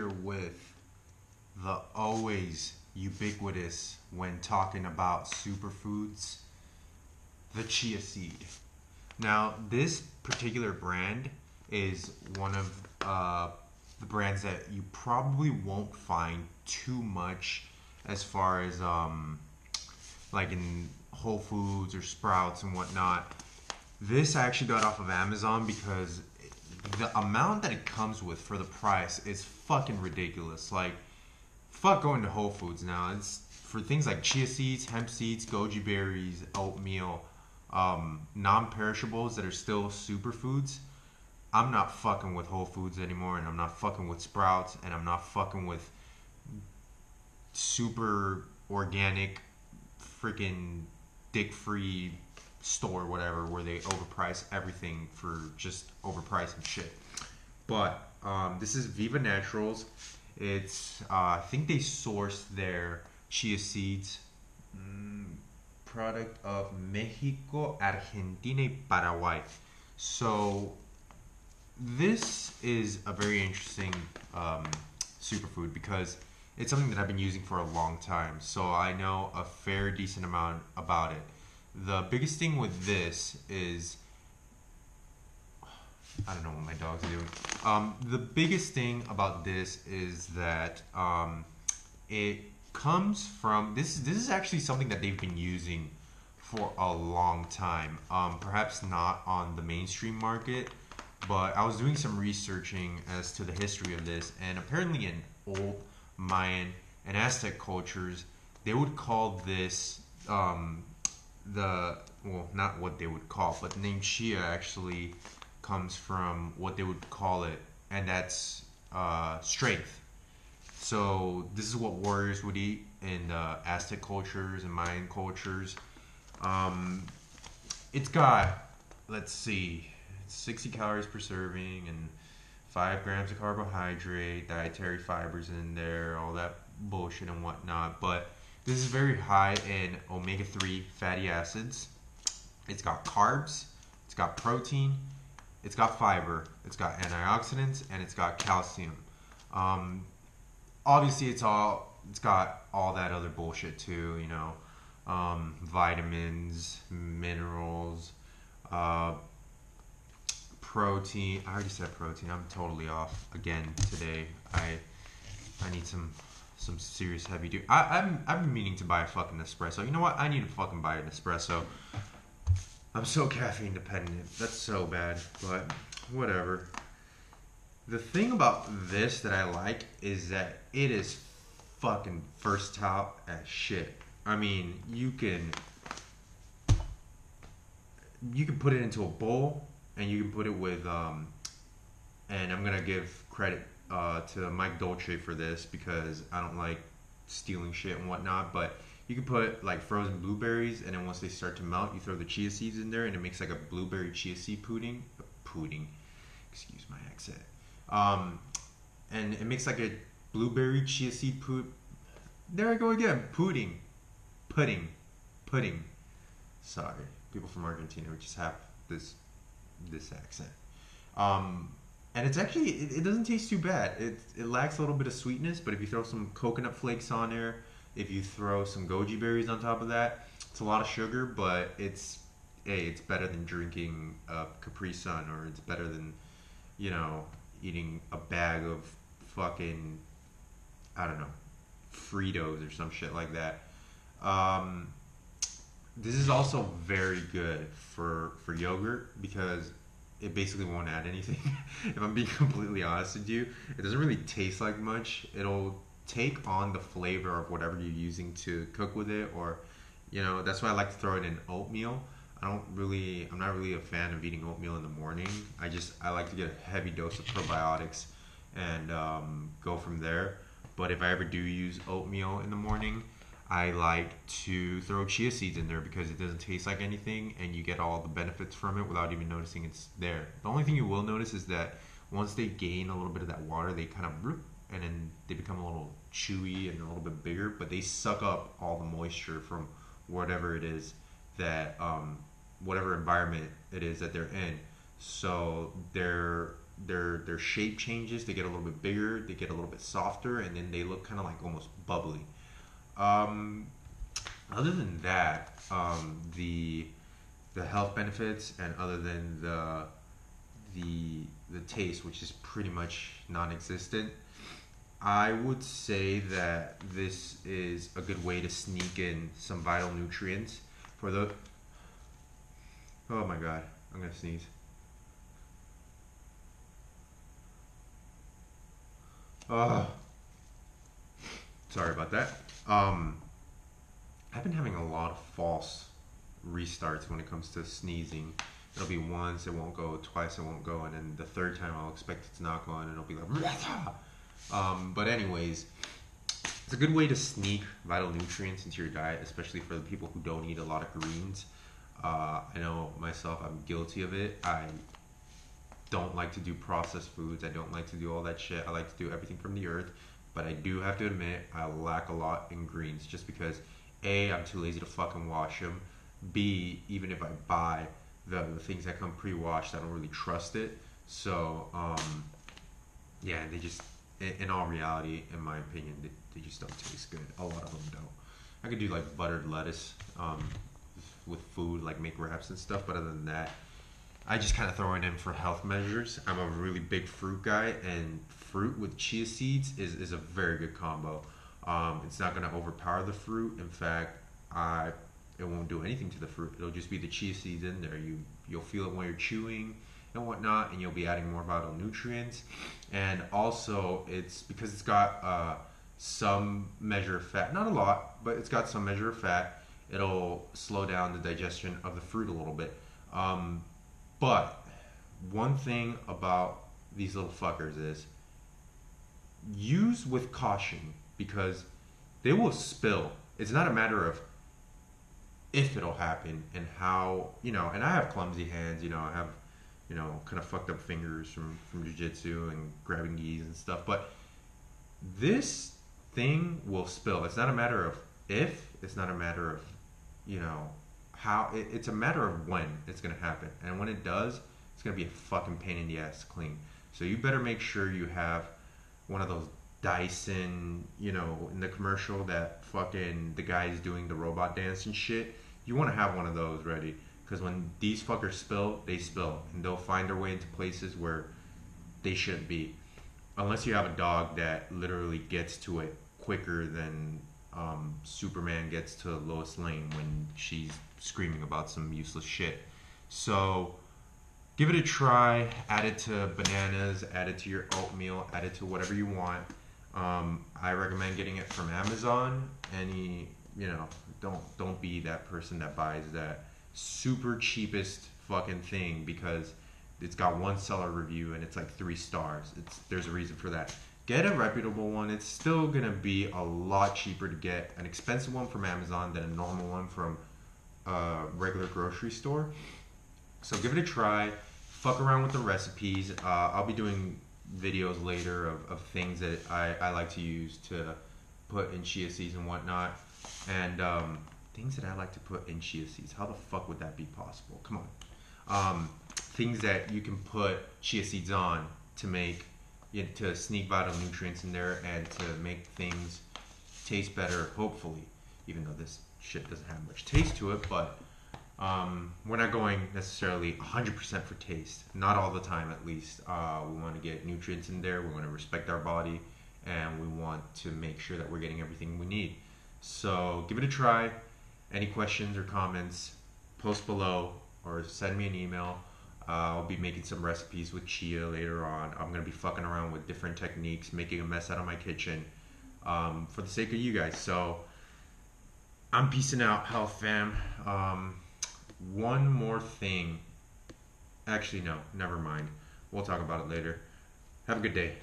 with the always ubiquitous when talking about superfoods, the chia seed. Now, this particular brand is one of the brands that you probably won't find too much as far as like in Whole Foods or Sprouts and whatnot. This I actually got off of Amazon because the amount that it comes with for the price is fucking ridiculous. Like, fuck going to Whole Foods now. It's for things like chia seeds, hemp seeds, goji berries, oatmeal, non-perishables that are still superfoods. I'm not fucking with Whole Foods anymore, and I'm not fucking with Sprouts, and I'm not fucking with super organic, freaking dick-free store, whatever, where they overprice everything for just overpricing shit. But this is Viva Naturals. It's I think they source their chia seeds product of Mexico, Argentina, y Paraguay. So this is a very interesting superfood because it's something that I've been using for a long time. So I know a fair decent amount about it. The biggest thing with this is I don't know what my dogs are doing. The biggest thing about this is that it comes from this. This is actually something that they've been using for a long time. Perhaps not on the mainstream market, but I was doing some researching as to the history of this, and apparently in old Mayan and Aztec cultures, they would call this not what they would call, but the name Chia actually comes from what they would call it, and that's strength. So this is what warriors would eat in Aztec cultures and Mayan cultures. It's got, let's see, 60 calories per serving and 5 grams of carbohydrate, dietary fibers in there, all that bullshit and whatnot. But this is very high in omega-3 fatty acids. It's got carbs, it's got protein, it's got fiber, it's got antioxidants, and it's got calcium. Obviously, it's got all that other bullshit too, you know, vitamins, minerals, protein. I already said protein. I'm totally off again today. I need some serious heavy duty. I've been meaning to buy a fucking espresso. You know what? I need to fucking buy an espresso. I'm so caffeine dependent. That's so bad, but whatever. The thing about this that I like is that it is fucking versatile as shit. I mean, you can put it into a bowl, and you can put it with and I'm gonna give credit to Mike Dolce for this because I don't like stealing shit and whatnot, but you can put like frozen blueberries, and then once they start to melt, you throw the chia seeds in there, and it makes like a blueberry chia seed pudding. Excuse my accent. And it makes like a blueberry chia seed There I go again. Pudding. Sorry, people from Argentina just have this accent. And it's actually it doesn't taste too bad. It lacks a little bit of sweetness, but if you throw some coconut flakes on there, if you throw some goji berries on top of that, it's a lot of sugar, but it's better than drinking a Capri Sun, or it's better than, you know, eating a bag of fucking, I don't know, Fritos or some shit like that. This is also very good for yogurt because it basically won't add anything. If I'm being completely honest with you, it doesn't really taste like much. It'll take on the flavor of whatever you're using to cook with it, or, you know, that's why I like to throw it in oatmeal. I'm not really a fan of eating oatmeal in the morning. I like to get a heavy dose of probiotics and go from there. But if I ever do use oatmeal in the morning, I like to throw chia seeds in there because it doesn't taste like anything, and you get all the benefits from it without even noticing it's there. The only thing you will notice is that once they gain a little bit of that water, they kind of and then they become a little chewy and a little bit bigger, but they suck up all the moisture from whatever it is that whatever environment it is that they're in. So they're their shape changes. They get a little bit bigger. They get a little bit softer, and then they look kind of like almost bubbly. Um, Other than that, the health benefits, and other than the taste, which is pretty much non-existent, I would say that this is a good way to sneak in some vital nutrients for the. Oh my god, I'm gonna sneeze. Oh, sorry about that. Um, I've been having a lot of false restarts when it comes to sneezing. It'll be once, it won't go, twice, it won't go, and then the third time I'll expect it to not go, and it'll be like. But anyways, it's a good way to sneak vital nutrients into your diet, especially for the people who don't eat a lot of greens. I know myself, I'm guilty of it. I don't like to do processed foods. I don't like to do all that shit. I like to do everything from the earth. But I do have to admit, I lack a lot in greens just because A, I'm too lazy to fucking wash them. B, even if I buy the things that come pre-washed, I don't really trust it. So, yeah, they just, in all reality, in my opinion, they just don't taste good. A lot of them don't. I could do like buttered lettuce with food, like make wraps and stuff, but other than that, I just kind of throw it in for health measures. I'm a really big fruit guy, and fruit with chia seeds is a very good combo. It's not going to overpower the fruit. In fact, it won't do anything to the fruit. It'll just be the chia seeds in there. You'll feel it when you're chewing and whatnot, and you'll be adding more vital nutrients. And also, it's because it's got some measure of fat, not a lot, but it's got some measure of fat. It'll slow down the digestion of the fruit a little bit. But one thing about these little fuckers is use with caution because they will spill. It's not a matter of if it'll happen and how, and I have clumsy hands, I have, kind of fucked up fingers from jiu-jitsu and grabbing gis and stuff. But this thing will spill. It's not a matter of if, it's not a matter of, how, it's a matter of when it's going to happen. And when it does, it's going to be a fucking pain in the ass to clean. So you better make sure you have one of those Dyson, in the commercial that fucking the guy's doing the robot dance and shit. You want to have one of those ready. Because when these fuckers spill, they spill. And they'll find their way into places where they shouldn't be. Unless you have a dog that literally gets to it quicker than Superman gets to Lois Lane when she's screaming about some useless shit. So give it a try. Add it to bananas, add it to your oatmeal, add it to whatever you want. I recommend getting it from Amazon. Don't be that person that buys that super cheapest fucking thing because it's got one seller review and it's like 3 stars. There's a reason for that. Get a reputable one. It's still gonna be a lot cheaper to get an expensive one from Amazon than a normal one from a regular grocery store. So give it a try. Fuck around with the recipes. I'll be doing videos later of things that I like to use to put in chia seeds and whatnot. And things that I like to put in chia seeds. How the fuck would that be possible? Come on. Things that you can put chia seeds on to make, to sneak vital nutrients in there and to make things taste better, hopefully. Even though this shit doesn't have much taste to it, but we're not going necessarily 100% for taste. Not all the time, at least. We want to get nutrients in there. We want to respect our body, and we want to make sure that we're getting everything we need. So give it a try. Any questions or comments, post below or send me an email. I'll be making some recipes with chia later on. I'm going to be fucking around with different techniques, making a mess out of my kitchen for the sake of you guys. So I'm peacing out, health fam. One more thing. Actually, no, never mind. We'll talk about it later. Have a good day.